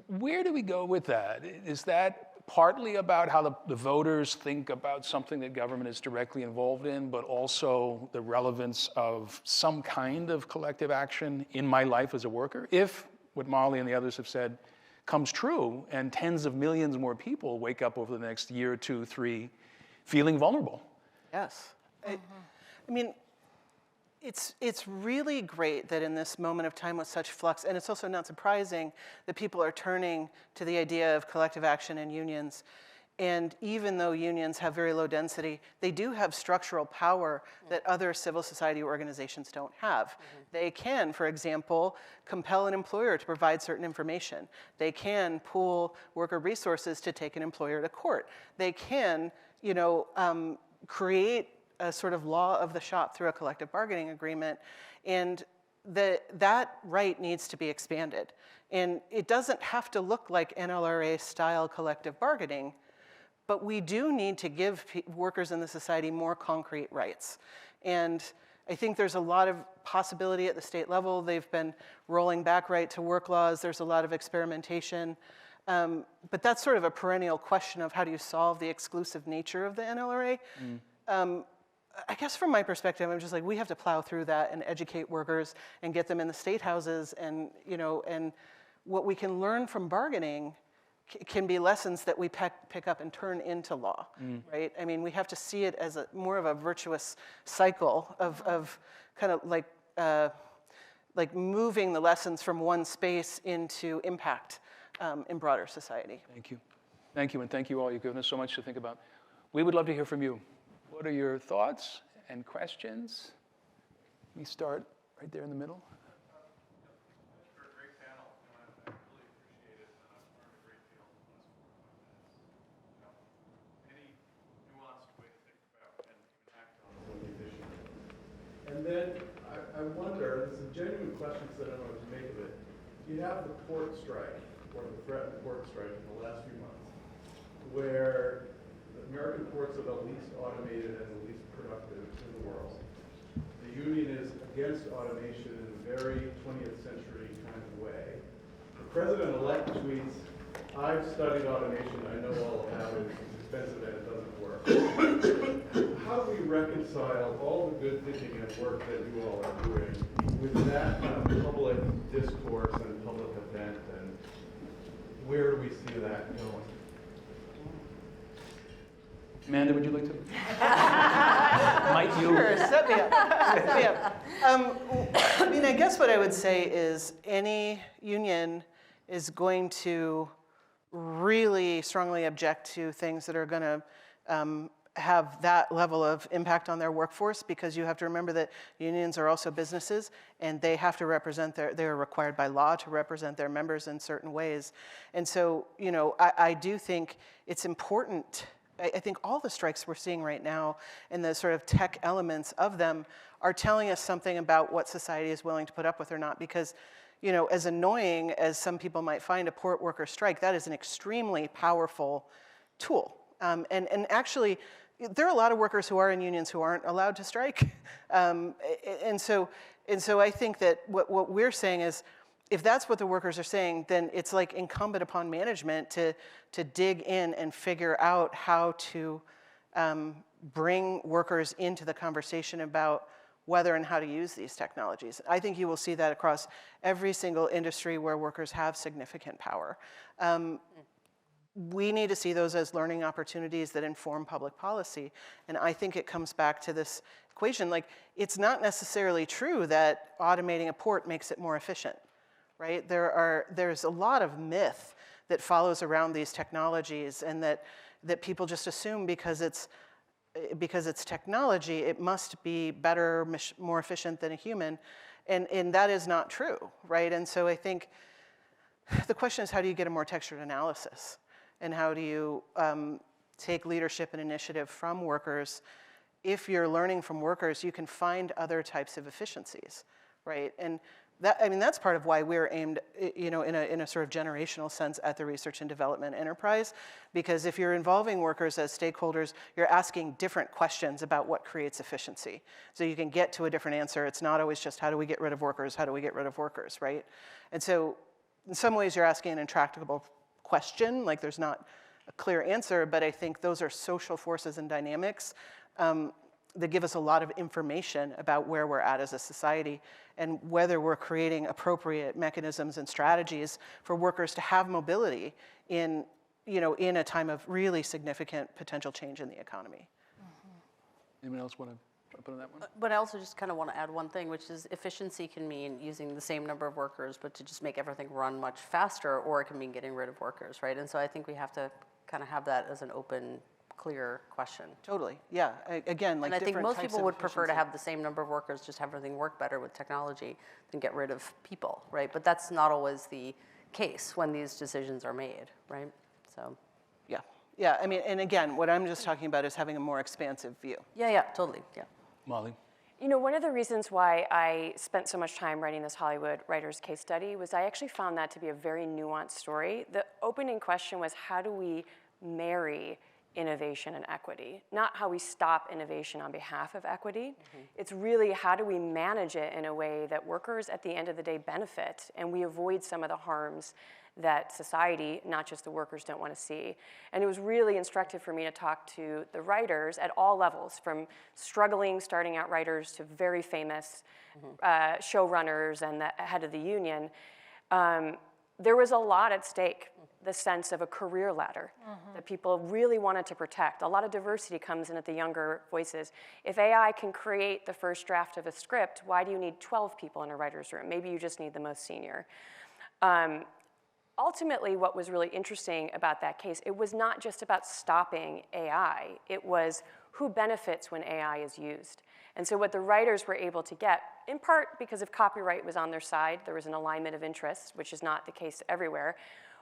Where do we go with that? Is that partly about how the voters think about something that government is directly involved in, but also the relevance of some kind of collective action in my life as a worker. If what Molly and the others have said comes true, and tens of millions more people wake up over the next year, 2, 3, feeling vulnerable. Yes. I mean, it's really great that in this moment of time with such flux, and it's also not surprising that people are turning to the idea of collective action and unions. And even though unions have very low density, they do have structural power that other civil society organizations don't have. They can, for example, compel an employer to provide certain information. They can pool worker resources to take an employer to court. They can, create a sort of law of the shop through a collective bargaining agreement. And that right needs to be expanded. And it doesn't have to look like NLRA-style collective bargaining, but we do need to give workers in the society more concrete rights. And I think there's a lot of possibility at the state level. They've been rolling back right to work laws. There's a lot of experimentation. But that's sort of a perennial question of how do you solve the exclusive nature of the NLRA. I guess from my perspective, I'm just like, we have to plow through that and educate workers and get them in the state houses. And, and what we can learn from bargaining can be lessons that we pick up and turn into law, right? I mean, we have to see it as more of a virtuous cycle of kind of like moving the lessons from one space into impact in broader society. Thank you. Thank you, and thank you all. You've given us so much to think about. We would love to hear from you. What are your thoughts and questions? Let me start right there in the middle. And then I wonder, this is a genuine question because I don't know what to make of it. You have the port strike, or the threatened port strike in the last few months, where the American ports are the least automated and the least productive in the world. The union is against automation in a very 20th century kind of way. The president-elect tweets, "I've studied automation, I know all about it, it's expensive and it doesn't work." How do we reconcile all the good thinking and work that you all are doing with that kind of public discourse and public event, and where do we see that going? Amanda, would you like to? Might you? Sure, set me up. Set me up. I mean, I guess what I would say is any union is going to really strongly object to things that are going to have that level of impact on their workforce, because you have to remember that unions are also businesses and they have to represent they're required by law to represent their members in certain ways. And so, I do think it's important. I think all the strikes we're seeing right now and the sort of tech elements of them are telling us something about what society is willing to put up with or not, because as annoying as some people might find a port worker strike, that is an extremely powerful tool. And actually, there are a lot of workers who are in unions who aren't allowed to strike. And so I think that what we're saying is, if that's what the workers are saying, then it's like incumbent upon management to dig in and figure out how to bring workers into the conversation about whether and how to use these technologies. I think you will see that across every single industry where workers have significant power. We need to see those as learning opportunities that inform public policy. And I think it comes back to this equation. Like, it's not necessarily true that automating a port makes it more efficient, right? There's a lot of myth that follows around these technologies, and that people just assume because it's technology, it must be better, more efficient than a human. And that is not true, right? And so I think the question is, how do you get a more textured analysis? And how do you take leadership and initiative from workers? If you're learning from workers, you can find other types of efficiencies, right? And that's part of why we're aimed, in a sort of generational sense at the research and development enterprise. Because if you're involving workers as stakeholders, you're asking different questions about what creates efficiency. So you can get to a different answer. It's not always just, how do we get rid of workers? How do we get rid of workers, right? And so in some ways, you're asking an intractable question. Like, there's not clear answer, but I think those are social forces and dynamics that give us a lot of information about where we're at as a society and whether we're creating appropriate mechanisms and strategies for workers to have mobility in a time of really significant potential change in the economy. Anyone else want to jump in on that one? But I also just kind of want to add one thing, which is efficiency can mean using the same number of workers, but to just make everything run much faster, or it can mean getting rid of workers, right? And so I think we have to kind of have that as an open, clear question. Totally, yeah. Again, like and I think most types people of would prefer to efficiency. have the same number of workers, just have everything work better with technology than get rid of people, right? But that's not always the case when these decisions are made, right? So. Yeah, I mean, and again, what I'm just talking about is having a more expansive view. Yeah, totally, yeah. Molly? One of the reasons why I spent so much time writing this Hollywood writers case study was I actually found that to be a very nuanced story. The opening question was, how do we marry innovation and equity? Not how we stop innovation on behalf of equity. It's really how do we manage it in a way that workers at the end of the day benefit and we avoid some of the harms that society, not just the workers, don't want to see. And it was really instructive for me to talk to the writers at all levels, from struggling, starting out writers to very famous showrunners and the head of the union. There was a lot at stake, the sense of a career ladder that people really wanted to protect. A lot of diversity comes in at the younger voices. If AI can create the first draft of a script, why do you need 12 people in a writer's room? Maybe you just need the most senior. Ultimately, what was really interesting about that case, it was not just about stopping AI. It was who benefits when AI is used. And so what the writers were able to get, in part because if copyright was on their side, there was an alignment of interests, which is not the case everywhere,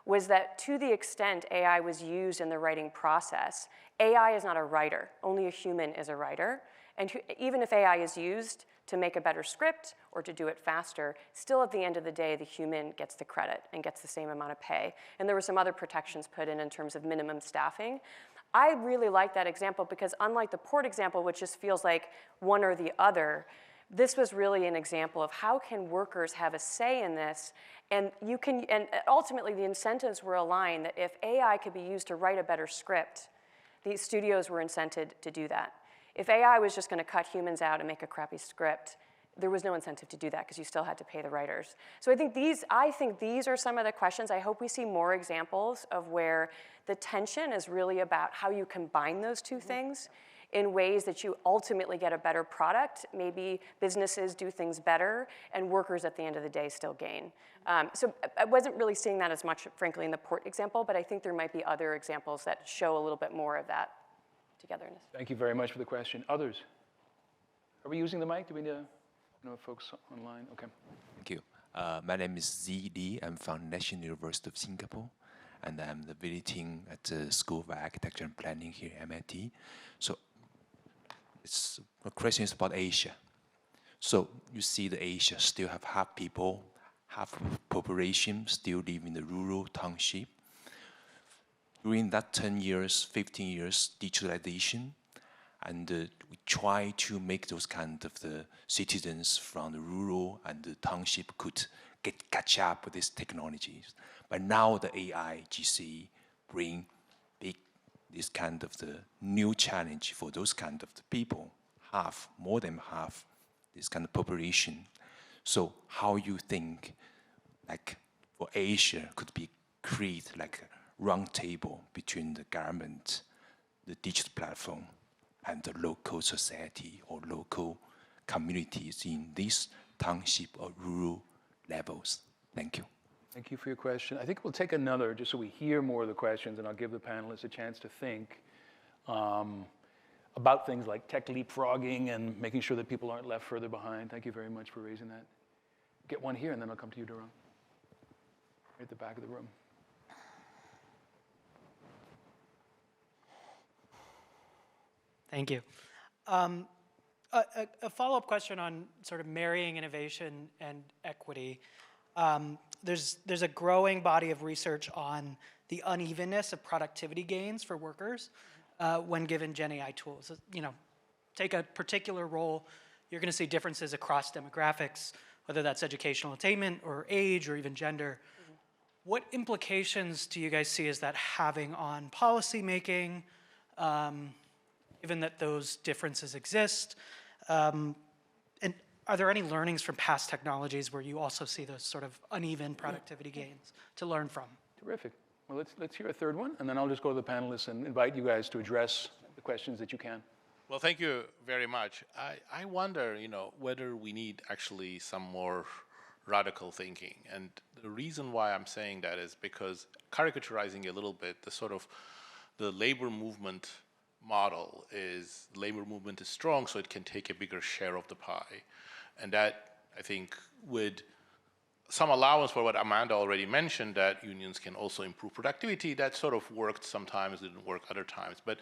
was that to the extent AI was used in the writing process, AI is not a writer. Only a human is a writer. And even if AI is used to make a better script or to do it faster, still at the end of the day, the human gets the credit and gets the same amount of pay. And there were some other protections put in terms of minimum staffing. I really like that example because unlike the port example, which just feels like one or the other, this was really an example of how can workers have a say in this, and ultimately the incentives were aligned that if AI could be used to write a better script, the studios were incented to do that. If AI was just going to cut humans out and make a crappy script, there was no incentive to do that because you still had to pay the writers. So I think these are some of the questions. I hope we see more examples of where the tension is really about how you combine those two things in ways that you ultimately get a better product. Maybe businesses do things better and workers at the end of the day still gain. So I wasn't really seeing that as much, frankly, in the port example, but I think there might be other examples that show a little bit more of that togetherness. Thank you very much for the question. Others? Are we using the mic? Do we know folks online? Okay. Thank you. My name is Z Lee. I'm from National University of Singapore, and I'm visiting at the School of Architecture and Planning here at MIT. So the question is about Asia. So you see that Asia still have half people, half population still live in the rural township. During that 10 years, 15 years, digitalization, and we try to make those kind of the citizens from the rural and the township could catch up with these technologies. But now the AI, GC bring this kind of the new challenge for those kind of the people, more than half this kind of population. So how you think, like for Asia, could be create like a round table between the government, the digital platform, and the local society or local communities in these township or rural levels? Thank you. Thank you for your question. I think we'll take another, just so we hear more of the questions, and I'll give the panelists a chance to think about things like tech leapfrogging and making sure that people aren't left further behind. Thank you very much for raising that. Get one here, and then I'll come to you, Daron. Right at the back of the room. Thank you. A follow-up question on sort of marrying innovation and equity. There's a growing body of research on the unevenness of productivity gains for workers when given Gen AI tools. Take a particular role, you're going to see differences across demographics, whether that's educational attainment or age or even gender. what implications do you guys see is that having on policy making, given that those differences exist? And are there any learnings from past technologies where you also see those sort of uneven productivity gains to learn from? Terrific. Well, let's hear a third one, and then I'll just go to the panelists and invite you guys to address the questions that you can. Well, thank you very much. I wonder, whether we need actually some more radical thinking. And the reason why I'm saying that is because, caricaturizing a little bit, the labor movement model is, labor movement is strong, so it can take a bigger share of the pie. And that, I think, with some allowance for what Amanda already mentioned, that unions can also improve productivity, that sort of worked sometimes, didn't work other times. But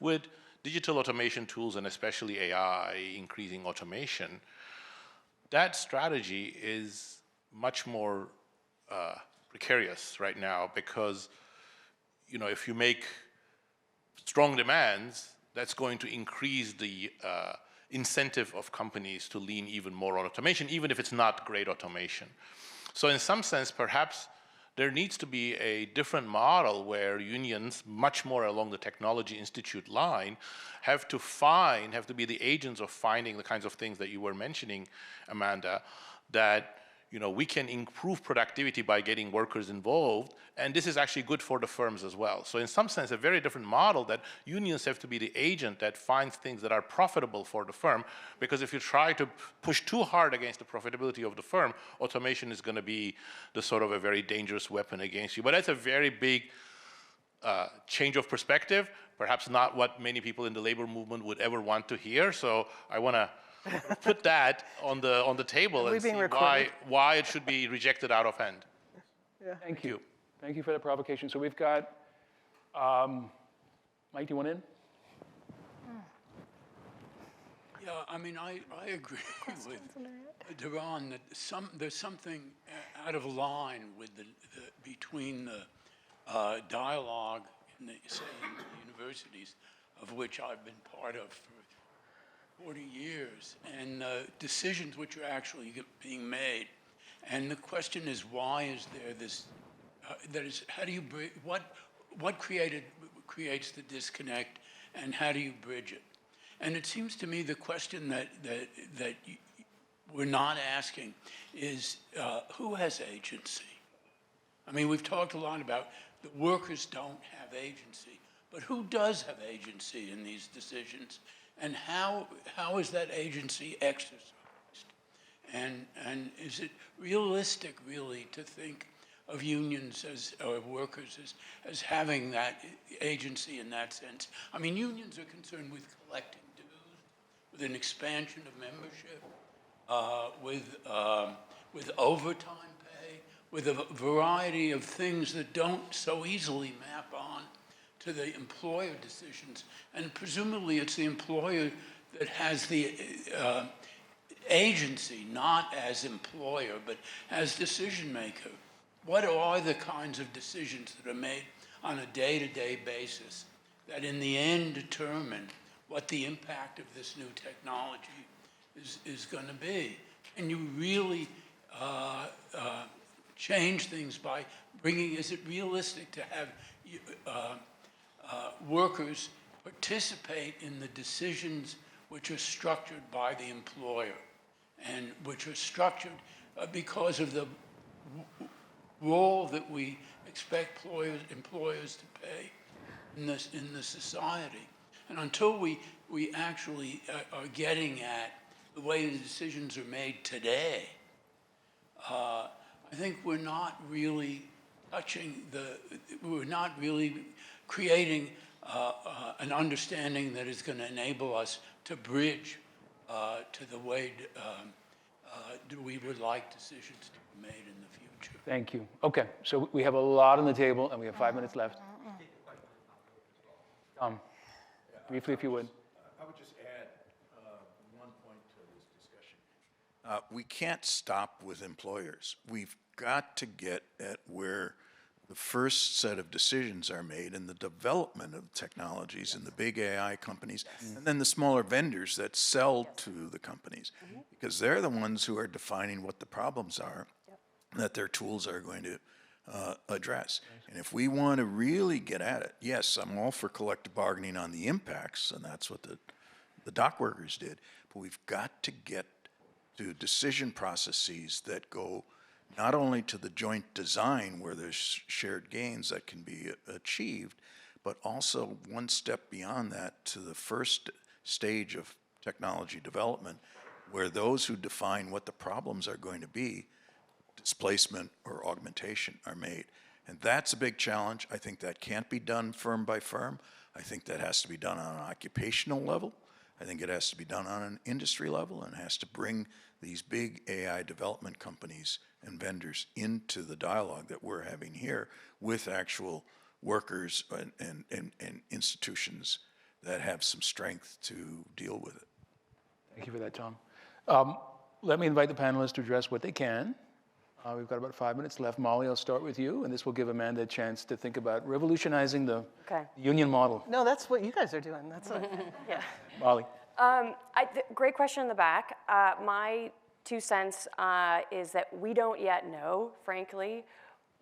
with digital automation tools, and especially AI, increasing automation, that strategy is much more precarious right now, because if you make strong demands, that's going to increase the incentive of companies to lean even more on automation, even if it's not great automation. So in some sense, perhaps there needs to be a different model where unions, much more along the Technology Institute line, have to be the agents of finding the kinds of things that you were mentioning, Amanda, that we can improve productivity by getting workers involved, and this is actually good for the firms as well. So in some sense, a very different model, that unions have to be the agent that finds things that are profitable for the firm, because if you try to push too hard against the profitability of the firm, automation is going to be the sort of a very dangerous weapon against you. But that's a very big change of perspective, perhaps not what many people in the labor movement would ever want to hear. So I want to put that on the table and see why it should be rejected out of hand. Yeah. Thank you. Thank you for that provocation. So we've got, Mike, do you want in? Yeah, I mean, I agree with Duran that there's something out of line with between the dialogue in say in the universities, of which I've been part of for 40 years, and decisions which are actually being made. And the question is, why is there this? That is, how do you what creates the disconnect, and how do you bridge it? And it seems to me the question that we're not asking is who has agency? I mean, we've talked a lot about the workers don't have agency, but who does have agency in these decisions, and how is that agency exercised? And is it realistic, really, to think of unions or workers as having that agency in that sense? I mean, unions are concerned with collecting dues, with an expansion of membership, with overtime pay, with a variety of things that don't so easily map on to the employer decisions. And presumably it's the employer that has the agency, not as employer, but as decision maker. What are the kinds of decisions that are made on a day-to-day basis that in the end determine what the impact of this new technology is going to be? Can you really change things by bringing, is it realistic to have workers participate in the decisions which are structured by the employer and which are structured because of the role that we expect employers to play in the society? And until we actually are getting at the way the decisions are made today, I think we're not really we're not really creating an understanding that is going to enable us to bridge to the way we would like decisions to be made in the future. Thank you. Okay, so we have a lot on the table, and we have 5 minutes left. Briefly, if you would. I would just add one point to this discussion. We can't stop with employers. We've got to get at where the first set of decisions are made in the development of technologies in the big AI companies, and then the smaller vendors that sell to the companies, because they're the ones who are defining what the problems are that their tools are going to address. And if we want to really get at it, yes, I'm all for collective bargaining on the impacts, and that's what the dock workers did, but we've got to get to decision processes that go not only to the joint design where there's shared gains that can be achieved, but also one step beyond that to the first stage of technology development, where those who define what the problems are going to be, displacement or augmentation, are made. And that's a big challenge. I think that can't be done firm by firm. I think that has to be done on an occupational level. I think it has to be done on an industry level, and has to bring these big AI development companies and vendors into the dialogue that we're having here with actual workers and institutions that have some strength to deal with it. Thank you for that, Tom. Let me invite the panelists to address what they can. We've got about 5 minutes left. Molly, I'll start with you, and this will give Amanda a chance to think about revolutionizing the union model. No, that's what you guys are doing. That's it. Yeah. Molly. Great question in the back. My 2 cents is that we don't yet know, frankly,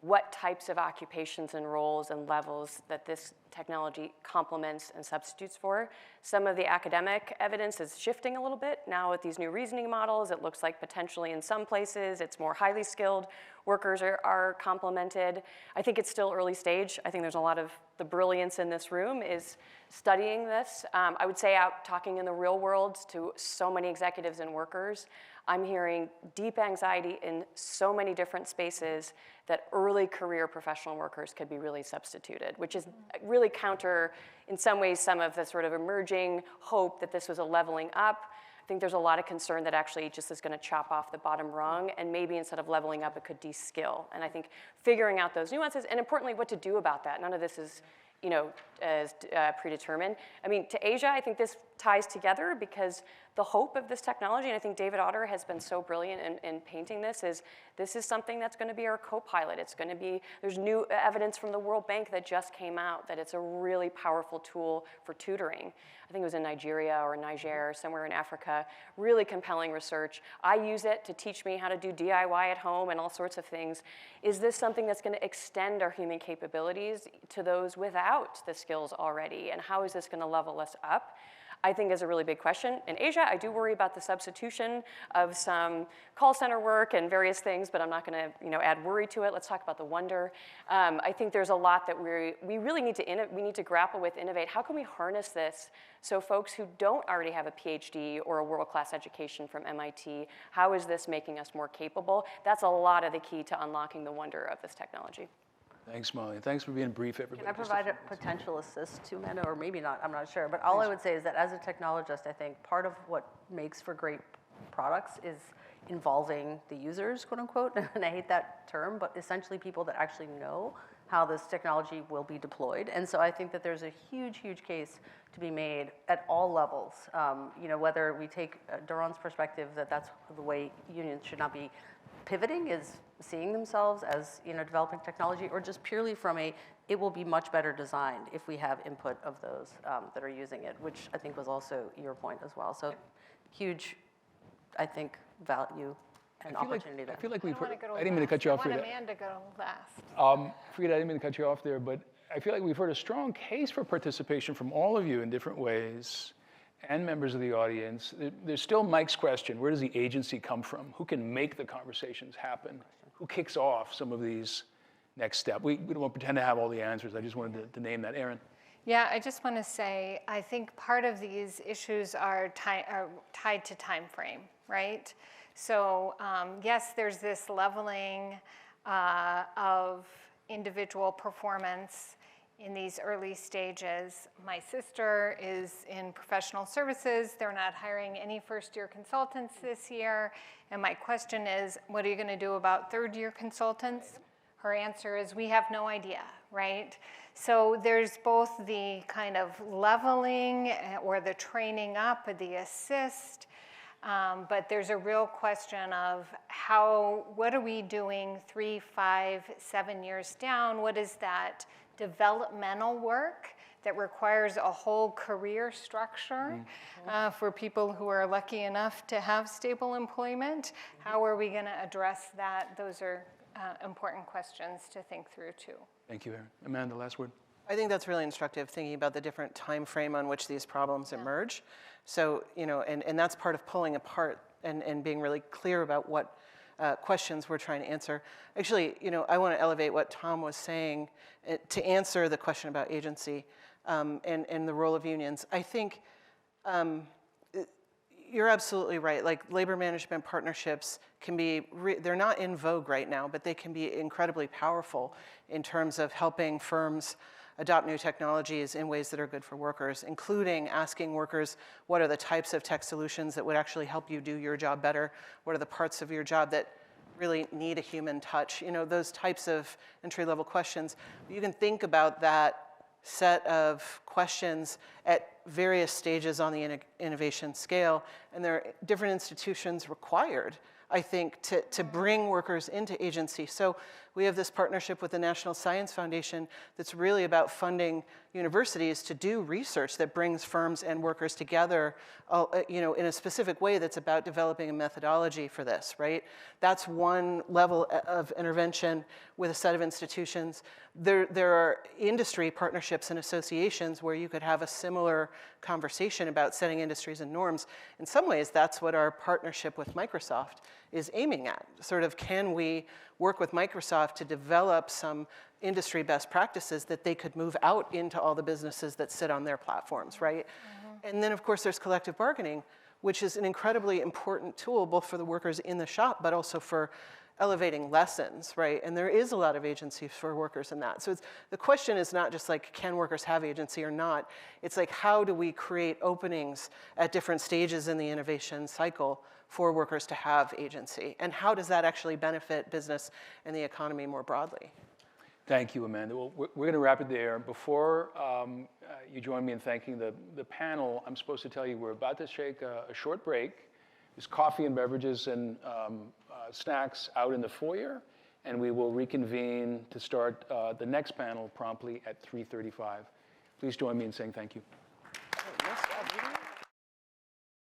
what types of occupations and roles and levels that this technology complements and substitutes for. Some of the academic evidence is shifting a little bit. Now with these new reasoning models, it looks like potentially in some places it's more highly skilled workers are complemented. I think it's still early stage. I think there's a lot of the brilliance in this room is studying this. I would say out talking in the real world to so many executives and workers, I'm hearing deep anxiety in so many different spaces that early career professional workers could be really substituted, which is really counter, in some ways, some of the sort of emerging hope that this was a leveling up. I think there's a lot of concern that actually just is going to chop off the bottom rung, and maybe instead of leveling up, it could de-skill. And I think figuring out those nuances, and importantly, what to do about that. None of this is as predetermined. I mean, to Asia, I think this ties together because the hope of this technology, and I think David Otter has been so brilliant in painting this is something that's going to be our co-pilot. It's going to be, there's new evidence from the World Bank that just came out that it's a really powerful tool for tutoring. I think it was in Nigeria or Niger, somewhere in Africa, really compelling research. I use it to teach me how to do DIY at home and all sorts of things. Is this something that's going to extend our human capabilities to those without the skills already? And how is this going to level us up? I think is a really big question. In Asia, I do worry about the substitution of some call center work and various things, but I'm not going to add worry to it. Let's talk about the wonder. I think there's a lot that we really need to grapple with, innovate. How can we harness this so folks who don't already have a PhD or a world-class education from MIT, how is this making us more capable? That's a lot of the key to unlocking the wonder of this technology. Thanks, Molly. Thanks for being brief, everybody. Can I provide a potential assist to Amanda, or maybe not, I'm not sure. But all I would say is that as a technologist, I think part of what makes for great products is involving the users, quote unquote, and I hate that term, but essentially people that actually know how this technology will be deployed. And so I think that there's a huge, huge case to be made at all levels. Whether we take Duran's perspective that that's the way unions should not be pivoting, is seeing themselves as developing technology, or just purely from it will be much better designed if we have input of those that are using it, which I think was also your point as well. So huge, I think, value and opportunity there. I feel like we've heard, I didn't mean to cut you off, Frida. I want Amanda to go last. Frida, I didn't mean to cut you off there, but I feel like we've heard a strong case for participation from all of you in different ways, and members of the audience. There's still Mike's question: where does the agency come from? Who can make the conversations happen? Who kicks off some of these next steps? We don't want to pretend to have all the answers. I just wanted to name that. Erin. Yeah, I just want to say, I think part of these issues are tied to time frame, right? So yes, there's this leveling of individual performance in these early stages. My sister is in professional services. They're not hiring any first-year consultants this year. And my question is, what are you going to do about third-year consultants? Her answer is, we have no idea, right? So there's both the kind of leveling or the training up, the assist, but there's a real question of what are we doing 3, 5, 7 years down? What is that developmental work that requires a whole career structure for people who are lucky enough to have stable employment? How are we going to address that? Those are important questions to think through too. Thank you, Erin. Amanda, last word. I think that's really instructive, thinking about the different time frame on which these problems emerge. So, and that's part of pulling apart and being really clear about what questions we're trying to answer. Actually, I want to elevate what Tom was saying to answer the question about agency and the role of unions. I think you're absolutely right. Like, labor management partnerships can be, they're not in vogue right now, but they can be incredibly powerful in terms of helping firms adopt new technologies in ways that are good for workers, including asking workers, what are the types of tech solutions that would actually help you do your job better? What are the parts of your job that really need a human touch? Those types of entry-level questions. You can think about that set of questions at various stages on the innovation scale, and there are different institutions required, I think, to bring workers into agency. So we have this partnership with the National Science Foundation that's really about funding universities to do research that brings firms and workers together, in a specific way that's about developing a methodology for this, right? That's one level of intervention with a set of institutions. There are industry partnerships and associations where you could have a similar conversation about setting industries and norms. In some ways, that's what our partnership with Microsoft is aiming at. Sort of, can we work with Microsoft to develop some industry best practices that they could move out into all the businesses that sit on their platforms, right? And then, of course, there's collective bargaining, which is an incredibly important tool, both for the workers in the shop, but also for elevating lessons, right? And there is a lot of agency for workers in that. So the question is not just like, can workers have agency or not? It's like, how do we create openings at different stages in the innovation cycle for workers to have agency? And how does that actually benefit business and the economy more broadly? Thank you, Amanda. Well, we're going to wrap it there. Before you join me in thanking the panel, I'm supposed to tell you we're about to take a short break. There's coffee and beverages and snacks out in the foyer, and we will reconvene to start the next panel promptly at 3:35. Please join me in saying thank you.